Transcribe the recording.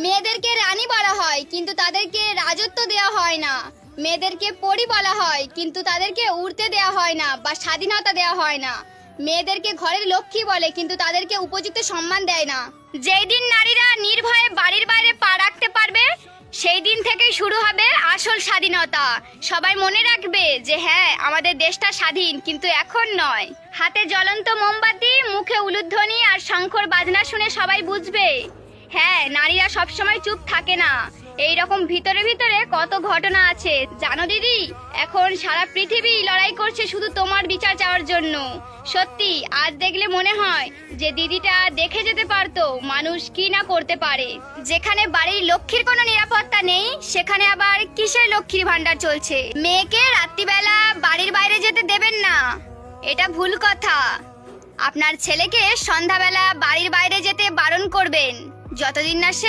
মেয়েদেরকে রানী বলা হয় কিন্তু তাদেরকে রাজত্ব দেওয়া হয় না। মেয়েদেরকে পরী বলা হয় কিন্তু তাদেরকে উড়তে দেওয়া হয় না বা স্বাধীনতা দেওয়া হয় না। মেয়েদেরকে ঘরের লক্ষ্মী বলে কিন্তু তাদেরকে উপযুক্ত সম্মান দেয় না। যেই দিন নারীরা নির্ভয়ে বাড়ির বাইরে পা রাখতে পারবে সেই দিন থেকেই শুরু হবে আসল স্বাধীনতা। সবাই মনে রাখবে যে হ্যাঁ, আমাদের দেশটা স্বাধীন, কিন্তু এখন নয়। হাতে জ্বলন্ত মোমবাতি, মুখে উলুধ্বনি আর শঙ্খর বাজনা শুনে সবাই বুঝবে হ্যাঁ, নারীরা সবসময় চুপ থাকে না। এই রকম ভিতরে ভিতরে কত ঘটনা আছে জানো দিদি। এখন সারা পৃথিবী লড়াই করছে শুধু তোমার বিচার চাওয়ার জন্য। সত্যি আজ দেখলে মনে হয় যে দিদিটা দেখে যেতে পারতো মানুষ কি না করতে পারে। যেখানে বাড়ির লক্ষ্মীর কোনো নিরাপত্তা নেই সেখানে আবার কিসের লক্ষ্মীর ভান্ডার চলছে। মেয়েকে রাত্রিবেলা বাড়ির বাইরে যেতে দেবেন না, এটা ভুল কথা। আপনার ছেলেকে সন্ধ্যাবেলা বাড়ির বাইরে যেতে বারণ করবেন যতদিন না সে